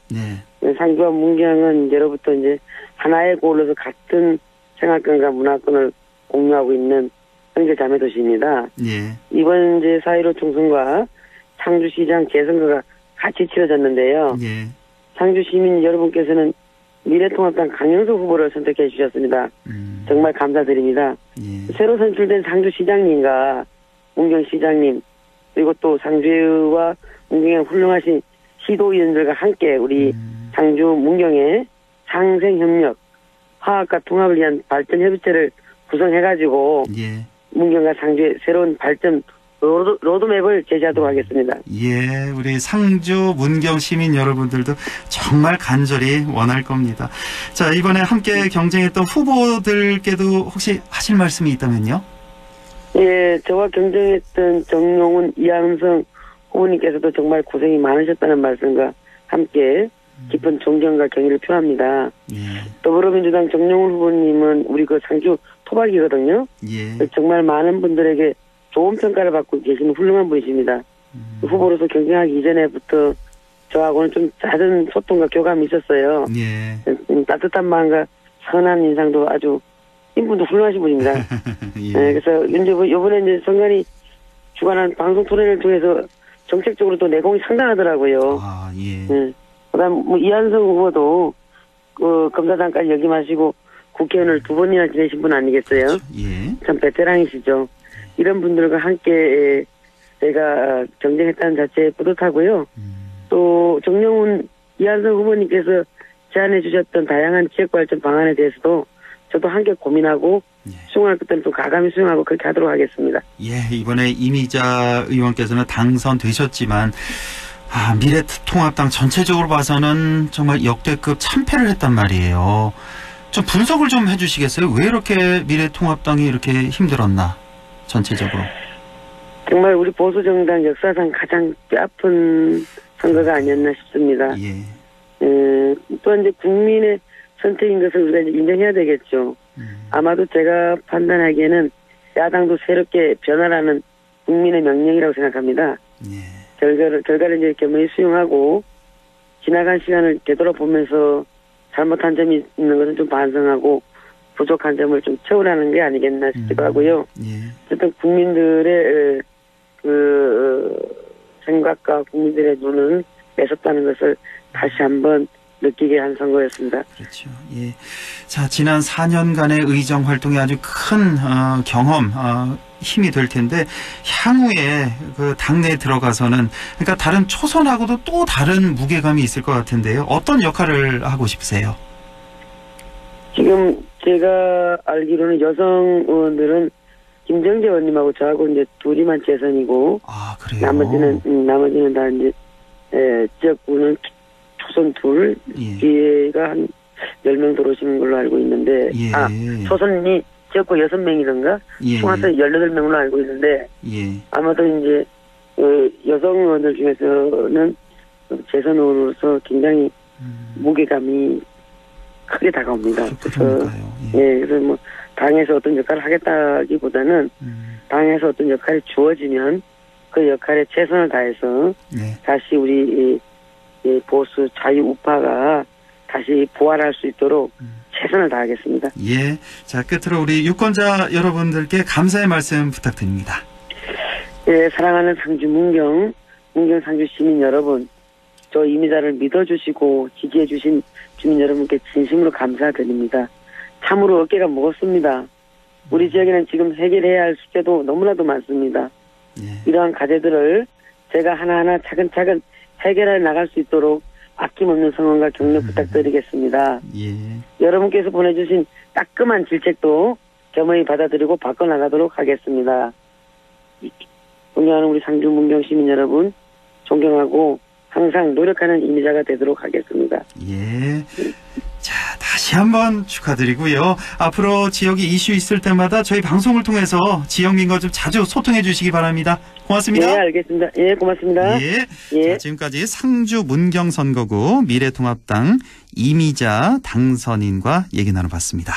상주와 문경은 예로부터 이제 하나의 고을로서 같은 생활권과 문화권을 공유하고 있는 형제 자매 도시입니다. 이번 이제 4.15 총선과 상주시장 재선거가 같이 치러졌는데요. 상주 시민 여러분께서는 미래통합당 강영석 후보를 선택해 주셨습니다. 정말 감사드립니다. 새로 선출된 상주시장님과 문경시장님 그리고 또 상주와 문경의 훌륭하신 시도위원들과 함께 우리 상주 문경의 상생협력 화학과 통합을 위한 발전협의체를 구성해가지고 문경과 상주의 새로운 발전 로드맵을 제시하도록 하겠습니다. 우리 상주 문경 시민 여러분들도 정말 간절히 원할 겁니다. 자, 이번에 함께 경쟁했던 후보들께도 혹시 하실 말씀이 있다면요? 저와 경쟁했던 정용훈, 이한성 후보님께서도 정말 고생이 많으셨다는 말씀과 함께 깊은 존경과 경의를 표합니다. 더불어민주당 정용훈 후보님은 우리 그 상주 토박이거든요. 정말 많은 분들에게 좋은 평가를 받고 계시는 훌륭한 분이십니다. 후보로서 경쟁하기 이전에부터 저하고는 좀 잦은 소통과 교감이 있었어요. 따뜻한 마음과 선한 인상도 아주 인분도 훌륭하신 분입니다. 그래서 이번에 이제 선관위 주관한 방송 토론을 통해서 정책적으로 또 내공이 상당하더라고요. 아, 예. 그다음 뭐 이한성 후보도 그 검사장까지 역임하시고 국회의원을 2번이나 지내신 분 아니겠어요? 그렇죠. 예. 참 베테랑이시죠. 이런 분들과 함께 제가 경쟁했다는 자체에 뿌듯하고요. 또 정영훈 이한성 후보님께서 제안해 주셨던 다양한 지역발전 방안에 대해서도 저도 함께 고민하고 수용할 것들은 또 가감히 수용하고 그렇게 하도록 하겠습니다. 예, 이번에 이미자 의원께서는 당선되셨지만 미래통합당 전체적으로 봐서는 정말 역대급 참패를 했단 말이에요. 좀 분석을 좀 해주시겠어요? 왜 이렇게 미래통합당이 이렇게 힘들었나? 전체적으로. 정말 우리 보수정당 역사상 가장 뼈아픈 선거가 아니었나 싶습니다. 예. 또한 이제 국민의 선택인 것을 우리가 이제 인정해야 되겠죠. 아마도 제가 판단하기에는 야당도 새롭게 변화라는 국민의 명령이라고 생각합니다. 결과를 이제 겸허히 수용하고 지나간 시간을 되돌아보면서 잘못한 점이 있는 것은 좀 반성하고 부족한 점을 좀 채우라는 게 아니겠나 싶기도 하고요. 어쨌든 국민들의 생각과 국민들의 눈은 뺏었다는 것을 다시 한번 느끼게 한 선거였습니다. 그렇죠. 예. 자, 지난 4년간의 의정 활동이 아주 큰 경험, 힘이 될 텐데 향후에 그 당내에 들어가서는 그러니까 다른 초선하고도 또 다른 무게감이 있을 것 같은데요. 어떤 역할을 하고 싶으세요? 지금 제가 알기로는 여성 의원들은 김정재 의원님하고 저하고 이제 둘이만 재선이고, 그래요? 나머지는 다 이제 지역구는 초선 둘, 뒤에가 한 10명 들어오시는 걸로 알고 있는데, 초선이 지역구 6명이던가, 총 합해서 18명으로 알고 있는데, 아마도 이제 여성 의원들 중에서는 재선 의원으로서 굉장히 무게감이 크게 다가옵니다. 그래서 뭐 당에서 어떤 역할을 하겠다기보다는 당에서 어떤 역할이 주어지면 그 역할에 최선을 다해서 다시 우리 보수 자유 우파가 다시 부활할 수 있도록 최선을 다하겠습니다. 예. 자, 끝으로 우리 유권자 여러분들께 감사의 말씀 부탁드립니다. 예, 사랑하는 상주 문경 상주 시민 여러분, 저 이미자를 믿어주시고 지지해주신 주민 여러분께 진심으로 감사드립니다. 참으로 어깨가 무겁습니다. 우리 지역에는 지금 해결해야 할 숙제도 너무나도 많습니다. 이러한 과제들을 제가 하나하나 차근차근 해결해 나갈 수 있도록 아낌없는 성원과 격려 부탁드리겠습니다. 여러분께서 보내주신 따끔한 질책도 겸허히 받아들이고 바꿔나가도록 하겠습니다. 존경하는 우리 상주 문경 시민 여러분, 존경하고 항상 노력하는 이미자가 되도록 하겠습니다. 예. 자, 다시 한번 축하드리고요. 앞으로 지역에 이슈 있을 때마다 저희 방송을 통해서 지역민과 좀 자주 소통해 주시기 바랍니다. 고맙습니다. 네, 알겠습니다. 예, 고맙습니다. 예. 자, 지금까지 상주 문경 선거구 미래통합당 이미자 당선인과 얘기 나눠봤습니다.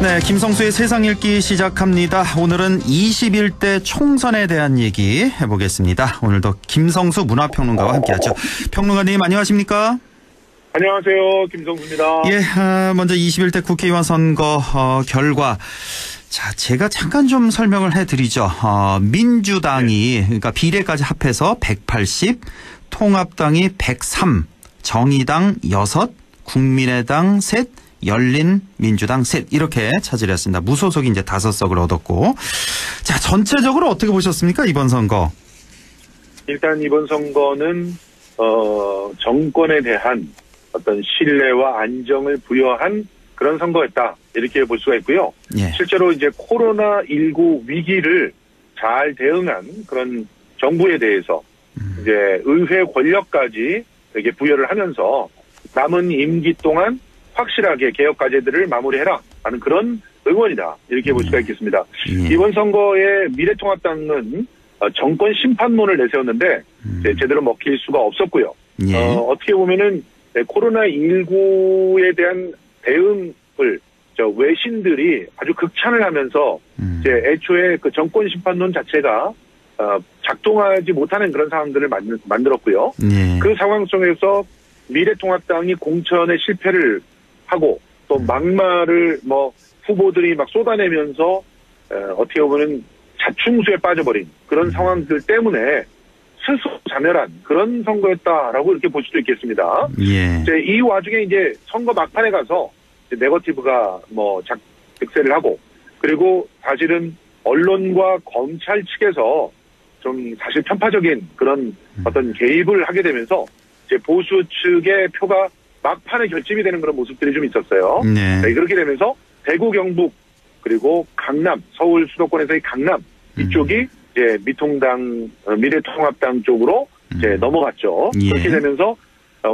네, 김성수의 세상 읽기 시작합니다. 오늘은 21대 총선에 대한 얘기 해보겠습니다. 오늘도 김성수 문화평론가와 함께하죠. 평론가님 안녕하십니까? 안녕하세요. 김성수입니다. 예, 먼저 21대 국회의원 선거 결과. 자, 제가 잠깐 좀 설명을 해드리죠. 민주당이 그러니까 비례까지 합해서 180, 통합당이 103, 정의당 6, 국민의당 3, 열린민주당 셋 이렇게 차지를 했습니다. 무소속이 이제 5석을 얻었고, 자, 전체적으로 어떻게 보셨습니까, 이번 선거? 일단 이번 선거는 정권에 대한 어떤 신뢰와 안정을 부여한 그런 선거였다, 이렇게 볼 수가 있고요. 실제로 이제 코로나19 위기를 잘 대응한 그런 정부에 대해서 이제 의회 권력까지 이렇게 부여를 하면서 남은 임기 동안 확실하게 개혁 과제들을 마무리해라 하는 그런 응원이다, 이렇게 볼 수가 있겠습니다. 이번 선거에 미래통합당은 정권 심판론을 내세웠는데 제대로 먹힐 수가 없었고요. 어떻게 보면은 코로나19에 대한 대응을 외신들이 아주 극찬을 하면서 애초에 그 정권 심판론 자체가 작동하지 못하는 그런 상황들을 만들었고요. 그 상황 속에서 미래통합당이 공천에 실패를 하고 또 막말을 후보들이 막 쏟아내면서 어떻게 보면 자충수에 빠져버린 그런 상황들 때문에 스스로 자멸한 그런 선거였다라고 이렇게 볼 수도 있겠습니다. 예. 이제 이 와중에 이제 선거 막판에 가서 이제 네거티브가 뭐 득세를 하고, 그리고 사실은 언론과 검찰 측에서 좀 사실 편파적인 그런 어떤 개입을 하게 되면서 이제 보수 측의 표가 막판에 결집이 되는 그런 모습들이 좀 있었어요. 네. 네, 그렇게 되면서 대구, 경북, 그리고 강남, 서울 수도권에서의 강남 이쪽이 이제 미래통합당 쪽으로 이제 넘어갔죠. 예. 그렇게 되면서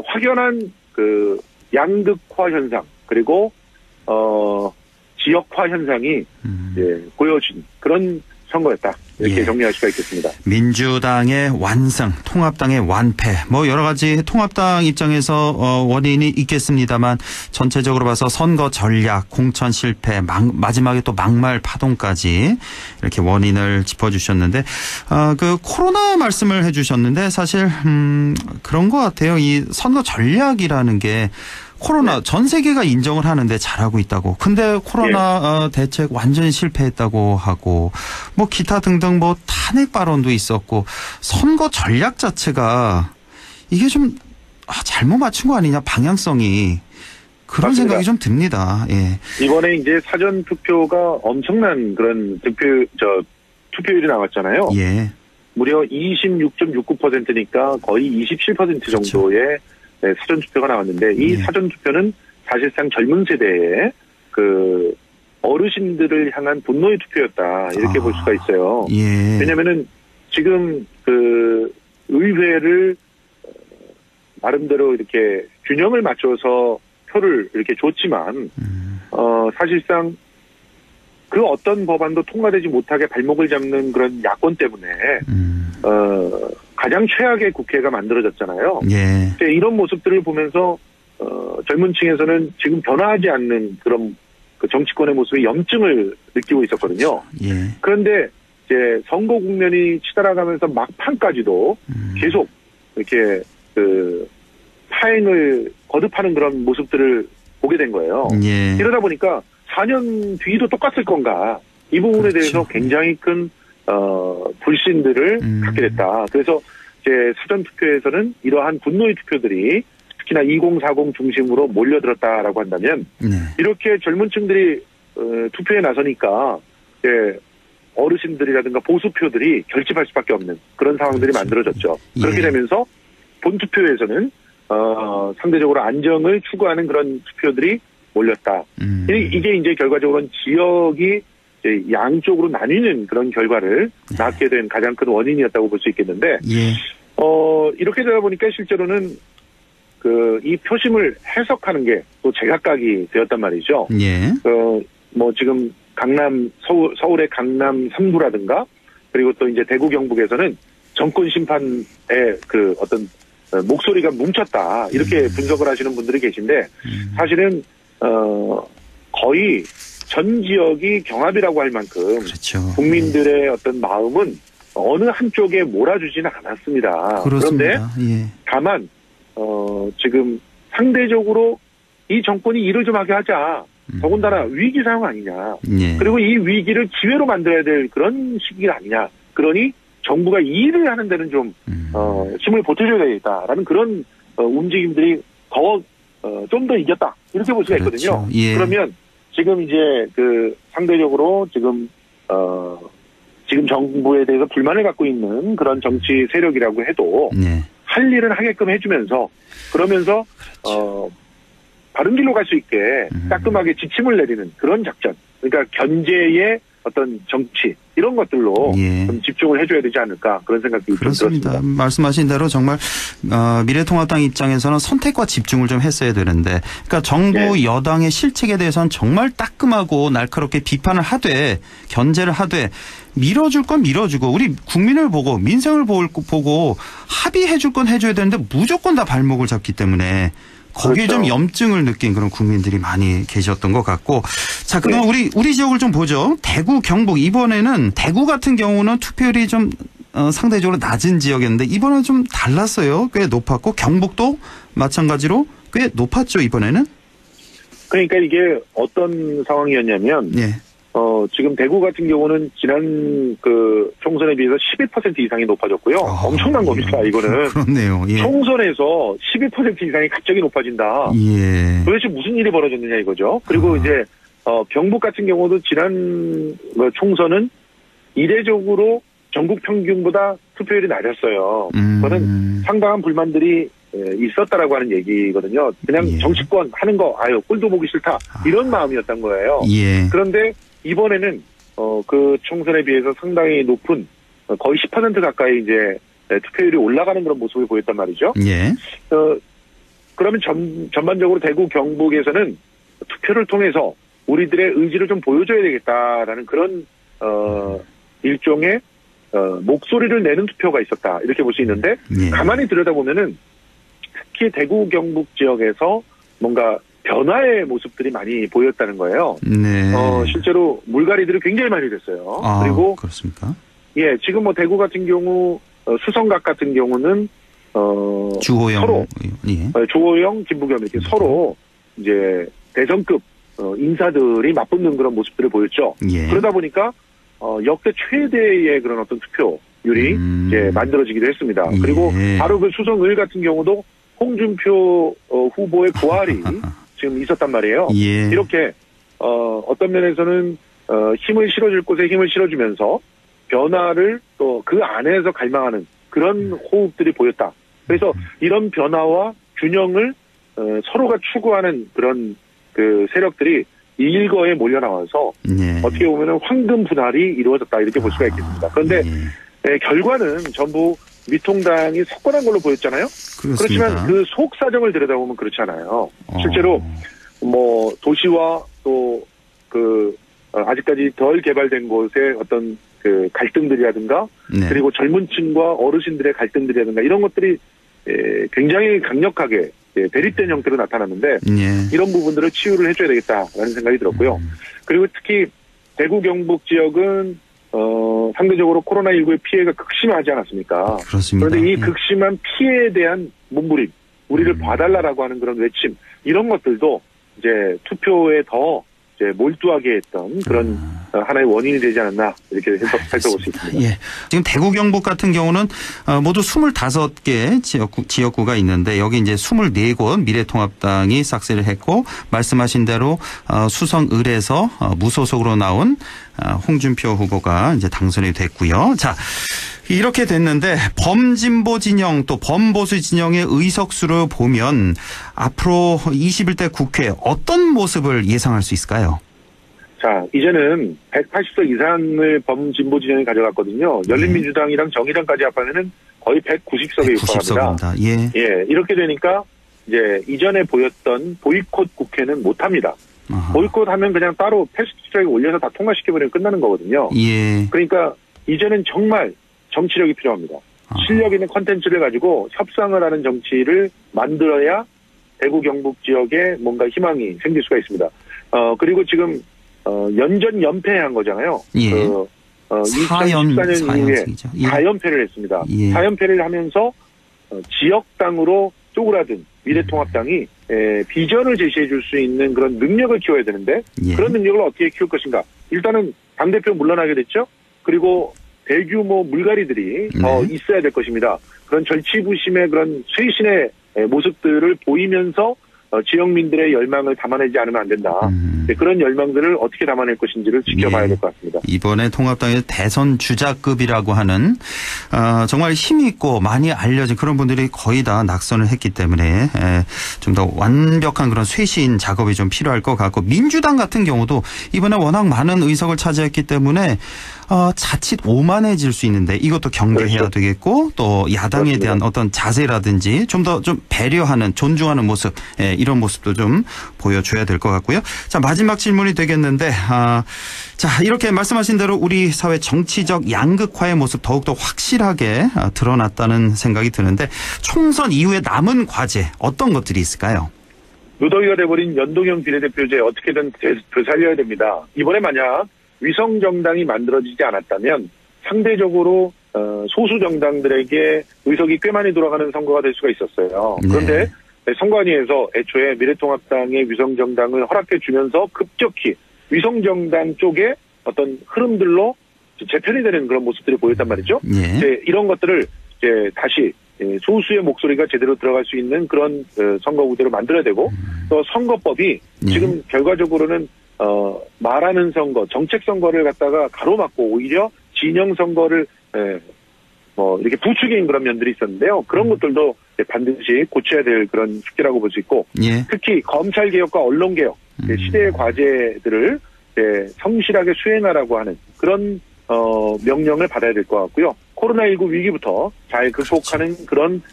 확연한 그 양극화 현상, 그리고 지역화 현상이 이제 보여진 그런 선거였다. 이렇게 예. 정리할 수가 있겠습니다. 민주당의 완승, 통합당의 완패, 뭐 여러 가지 통합당 입장에서 원인이 있겠습니다만 전체적으로 봐서 선거 전략, 공천 실패, 마지막에 또 막말 파동까지 이렇게 원인을 짚어주셨는데 그 코로나 말씀을 해주셨는데 사실 그런 것 같아요. 이 선거 전략이라는 게 코로나 전 세계가 인정을 하는데 잘하고 있다고. 근데 코로나 대책 완전히 실패했다고 하고 뭐 기타 등등 뭐 탄핵 발언도 있었고 선거 전략 자체가 이게 좀 잘못 맞춘 거 아니냐, 방향성이. 그런 맞습니다. 생각이 좀 듭니다. 예. 이번에 이제 사전 투표가 엄청난 그런 투표율이 나왔잖아요. 예. 무려 26.69%니까 거의 27% 정도의 네, 사전투표가 나왔는데 이 사전투표는 사실상 젊은 세대의 그 어르신들을 향한 분노의 투표였다, 이렇게 볼 수가 있어요. 예. 왜냐면은 지금 그 의회를 나름대로 이렇게 균형을 맞춰서 표를 이렇게 줬지만 사실상 그 어떤 법안도 통과되지 못하게 발목을 잡는 그런 야권 때문에 가장 최악의 국회가 만들어졌잖아요. 예. 이런 모습들을 보면서 젊은 층에서는 지금 변화하지 않는 그런 그 정치권의 모습에 염증을 느끼고 있었거든요. 예. 그런데 이제 선거 국면이 치달아가면서 막판까지도 계속 이렇게 그 파행을 거듭하는 그런 모습들을 보게 된 거예요. 예. 이러다 보니까 4년 뒤도 똑같을 건가, 이 부분에 대해서 굉장히 큰 불신들을 갖게 됐다. 그래서 이제 사전 투표에서는 이러한 분노의 투표들이 특히나 2040 중심으로 몰려들었다라고 한다면 이렇게 젊은 층들이 투표에 나서니까 이제 어르신들이라든가 보수표들이 결집할 수밖에 없는 그런 상황들이 만들어졌죠. 그렇게 되면서 본투표에서는 상대적으로 안정을 추구하는 그런 투표들이 몰렸다. 이게 이제 결과적으로는 지역이 이제 양쪽으로 나뉘는 그런 결과를 낳게 된 가장 큰 원인이었다고 볼 수 있겠는데, 이렇게 되다 보니까 실제로는 이 표심을 해석하는 게 또 제각각이 되었단 말이죠. 예. 뭐 지금 서울의 강남 3구라든가, 그리고 또 이제 대구 경북에서는 정권 심판의 그 어떤 목소리가 뭉쳤다, 이렇게 분석을 하시는 분들이 계신데, 사실은 거의 전 지역이 경합이라고 할 만큼 국민들의 어떤 마음은 어느 한쪽에 몰아주지는 않았습니다. 그렇습니다. 그런데 다만 지금 상대적으로 이 정권이 일을 좀 하게 하자, 더군다나 위기 상황 아니냐, 그리고 이 위기를 기회로 만들어야 될 그런 시기가 아니냐, 그러니 정부가 이 일을 하는 데는 좀 힘을 보태줘야 되겠다라는 그런 움직임들이 좀 더 이겼다, 이렇게 볼 수가 있거든요. 예. 그러면 지금 이제 상대적으로 지금 정부에 대해서 불만을 갖고 있는 그런 정치 세력이라고 해도 할 일은 하게끔 해주면서, 그러면서 바른 길로 갈 수 있게 따끔하게 지침을 내리는 그런 작전, 그러니까 견제의 어떤 정치, 이런 것들로 좀 집중을 해줘야 되지 않을까, 그런 생각이 그렇습니다. 들었습니다. 말씀하신 대로 정말 미래통합당 입장에서는 선택과 집중을 좀 했어야 되는데, 그러니까 정부 여당의 실책에 대해서는 정말 따끔하고 날카롭게 비판을 하되, 견제를 하되, 밀어줄 건 밀어주고, 우리 국민을 보고 민생을 보고 합의해 줄 건 해줘야 되는데 무조건 다 발목을 잡기 때문에 거기에 좀 염증을 느낀 그런 국민들이 많이 계셨던 것 같고. 자, 그럼 우리 지역을 좀 보죠. 대구, 경북. 이번에는 대구 같은 경우는 투표율이 좀 상대적으로 낮은 지역이었는데 이번에는 좀 달랐어요. 꽤 높았고, 경북도 마찬가지로 꽤 높았죠, 이번에는. 그러니까 이게 어떤 상황이었냐면 지금 대구 같은 경우는 지난 그 총선에 비해서 12% 이상이 높아졌고요. 엄청난 겁니다, 이거는. 그렇네요. 예. 총선에서 12% 이상이 갑자기 높아진다. 예. 도대체 무슨 일이 벌어졌느냐 이거죠. 그리고 이제, 경북 같은 경우도 지난 총선은 이례적으로 전국 평균보다 투표율이 낮았어요. 그거는 상당한 불만들이 있었다라고 하는 얘기거든요. 그냥 정치권 하는 거, 꼴도 보기 싫다. 이런 마음이었던 거예요. 예. 그런데 이번에는, 그 총선에 비해서 상당히 높은, 거의 10% 가까이 이제, 투표율이 올라가는 그런 모습을 보였단 말이죠. 예. 그러면 전반적으로 대구 경북에서는 투표를 통해서 우리들의 의지를 좀 보여줘야 되겠다라는 그런, 일종의, 목소리를 내는 투표가 있었다. 이렇게 볼 수 있는데, 가만히 들여다보면은, 특히 대구 경북 지역에서 뭔가 변화의 모습들이 많이 보였다는 거예요. 네. 실제로 물갈이들이 굉장히 많이 됐어요. 아, 그리고 그렇습니까? 예, 지금 뭐 대구 같은 경우 수성각 같은 경우는 주호영 서로 예. 주호영, 김부겸 이렇게 서로 이제 대선급 인사들이 맞붙는 그런 모습들을 보였죠. 예. 그러다 보니까 역대 최대의 그런 어떤 투표율이 이제 만들어지기도 했습니다. 예. 그리고 바로 그 수성을 같은 경우도 홍준표 후보의 부활이 지금 있었단 말이에요. 예. 이렇게 어떤 면에서는 힘을 실어줄 곳에 힘을 실어주면서 변화를 또 그 안에서 갈망하는 그런 호흡들이 보였다. 그래서 이런 변화와 균형을 서로가 추구하는 그런 그 세력들이 일거에 몰려 나와서 어떻게 보면은 황금 분할이 이루어졌다 이렇게 볼 수가 있겠습니다. 그런데 결과는 전부 미통당이 석권한 걸로 보였잖아요. 그렇습니다. 그렇지만 그 속 사정을 들여다보면 그렇지 않아요. 실제로 뭐 도시와 또 그 아직까지 덜 개발된 곳의 어떤 그 갈등들이라든가 그리고 젊은 층과 어르신들의 갈등들이라든가 이런 것들이 굉장히 강력하게 대립된 형태로 나타났는데 이런 부분들을 치유를 해줘야 되겠다라는 생각이 들었고요. 그리고 특히 대구 경북 지역은 상대적으로 코로나19의 피해가 극심하지 않았습니까? 그렇습니다. 그런데 이 극심한 피해에 대한 몸부림, 우리를 봐달라라고 하는 그런 외침, 이런 것들도 이제 투표에 더 이제 몰두하게 했던 그런 하나의 원인이 되지 않았나 이렇게 살펴볼 수 있습니다. 예. 지금 대구 경북 같은 경우는 모두 25개 지역구가 있는데 여기 이제 24곳 미래통합당이 싹쓸이를 했고 말씀하신 대로 수성을에서 무소속으로 나온 홍준표 후보가 이제 당선이 됐고요. 자, 이렇게 됐는데 범진보 진영 또 범보수 진영의 의석수를 보면 앞으로 21대 국회 어떤 모습을 예상할 수 있을까요? 자, 이제는 180석 이상을 범진보 진영이 가져갔거든요. 열린민주당이랑 정의당까지 합하면은 거의 190석에 육박합니다. 예, 이렇게 되니까 이제 이전에 보였던 보이콧 국회는 못합니다. 보이콧하면 그냥 따로 패스트트랙에 올려서 다 통과시켜버리면 끝나는 거거든요. 예. 그러니까 이제는 정말 정치력이 필요합니다. 실력 있는 컨텐츠를 가지고 협상을 하는 정치를 만들어야 대구 경북 지역에 뭔가 희망이 생길 수가 있습니다. 그리고 지금 연전 연패한 거잖아요. 예. 2014년 이후에 4연패를 했습니다. 예. 4연패를 하면서 지역당으로 쪼그라든 미래통합당이 비전을 제시해 줄 수 있는 그런 능력을 키워야 되는데 그런 능력을 어떻게 키울 것인가. 일단은 당대표 물러나게 됐죠. 그리고 대규모 물갈이들이 더 있어야 될 것입니다. 그런 절치부심의 그런 쇄신의 모습들을 보이면서 지역민들의 열망을 담아내지 않으면 안 된다. 그런 열망들을 어떻게 담아낼 것인지를 지켜봐야 될 것 같습니다. 이번에 통합당에서 대선 주자급이라고 하는 정말 힘이 있고 많이 알려진 그런 분들이 거의 다 낙선을 했기 때문에 좀 더 완벽한 그런 쇄신 작업이 좀 필요할 것 같고 민주당 같은 경우도 이번에 워낙 많은 의석을 차지했기 때문에 자칫 오만해질 수 있는데 이것도 경계해야 되겠고 또 야당에 대한 어떤 자세라든지 좀 더 좀 배려하는 존중하는 모습 이런 모습도 좀 보여줘야 될 것 같고요. 자, 마지막 질문이 되겠는데 자, 이렇게 말씀하신 대로 우리 사회 정치적 양극화의 모습 더욱더 확실하게 드러났다는 생각이 드는데 총선 이후에 남은 과제 어떤 것들이 있을까요? 누더기가 돼버린 연동형 비례대표제 어떻게든 되살려야 됩니다. 이번에 만약 위성정당이 만들어지지 않았다면 상대적으로 소수 정당들에게 의석이 꽤 많이 돌아가는 선거가 될 수가 있었어요. 그런데 선관위에서 애초에 미래통합당의 위성정당을 허락해 주면서 급격히 위성정당 쪽의 어떤 흐름들로 재편이 되는 그런 모습들이 보였단 말이죠. 이제 이런 것들을 이제 다시 소수의 목소리가 제대로 들어갈 수 있는 그런 선거구제로 만들어야 되고 또 선거법이 지금 결과적으로는 말하는 선거, 정책 선거를 갖다가 가로막고 오히려 진영 선거를 이렇게 부추긴 그런 면들이 있었는데요. 그런 것들도 반드시 고쳐야 될 그런 숙제라고 볼 수 있고 특히 검찰 개혁과 언론 개혁, 시대의 과제들을 성실하게 수행하라고 하는 그런 명령을 받아야 될 것 같고요. 코로나19 위기부터 잘 극복하는 그런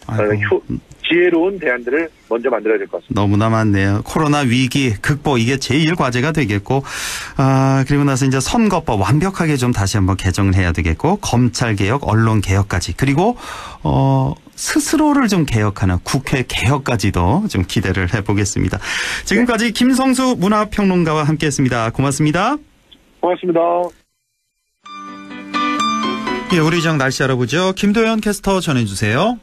지혜로운 대안들을 먼저 만들어야 될 것 같습니다. 너무나 많네요. 코로나 위기 극복 이게 제일 과제가 되겠고 그리고 나서 이제 선거법 완벽하게 좀 다시 한번 개정을 해야 되겠고 검찰 개혁, 언론 개혁까지 그리고 스스로를 좀 개혁하는 국회 개혁까지도 좀 기대를 해보겠습니다. 지금까지 김성수 문화평론가와 함께했습니다. 고맙습니다. 고맙습니다. 예, 우리 지역 날씨 알아보죠. 김도현 캐스터 전해주세요.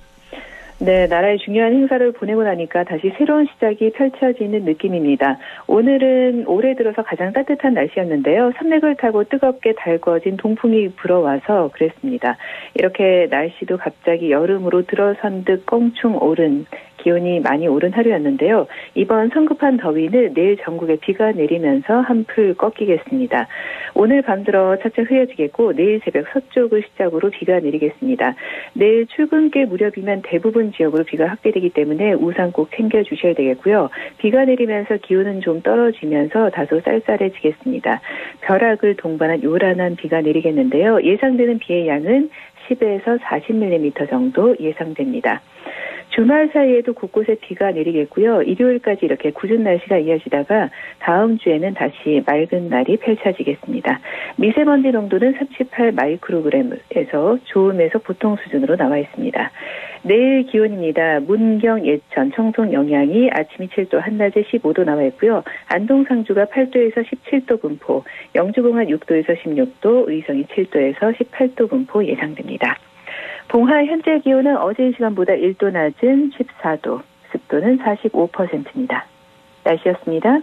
네, 나라의 중요한 행사를 보내고 나니까 다시 새로운 시작이 펼쳐지는 느낌입니다. 오늘은 올해 들어서 가장 따뜻한 날씨였는데요. 산맥을 타고 뜨겁게 달궈진 동풍이 불어와서 그랬습니다. 이렇게 날씨도 갑자기 여름으로 들어선 듯 껑충 오른 기온이 많이 오른 하루였는데요. 이번 성급한 더위는 내일 전국에 비가 내리면서 한풀 꺾이겠습니다. 오늘 밤들어 차차 흐려지겠고 내일 새벽 서쪽을 시작으로 비가 내리겠습니다. 내일 출근길 무렵이면 대부분 지역으로 비가 확대되기 때문에 우산 꼭 챙겨주셔야 되겠고요. 비가 내리면서 기온은 좀 떨어지면서 다소 쌀쌀해지겠습니다. 벼락을 동반한 요란한 비가 내리겠는데요. 예상되는 비의 양은 10에서 40mm 정도 예상됩니다. 주말 사이에도 곳곳에 비가 내리겠고요. 일요일까지 이렇게 궂은 날씨가 이어지다가 다음 주에는 다시 맑은 날이 펼쳐지겠습니다. 미세먼지 농도는 38 마이크로그램에서 좋음에서 보통 수준으로 나와 있습니다. 내일 기온입니다. 문경, 예천, 청송, 영양이 아침이 7도, 한낮에 15도 나와 있고요. 안동, 상주가 8도에서 17도 분포, 영주공항 6도에서 16도, 의성이 7도에서 18도 분포 예상됩니다. 봉화 현재 기온은 어제 시간보다 1도 낮은 14도, 습도는 45%입니다. 날씨였습니다.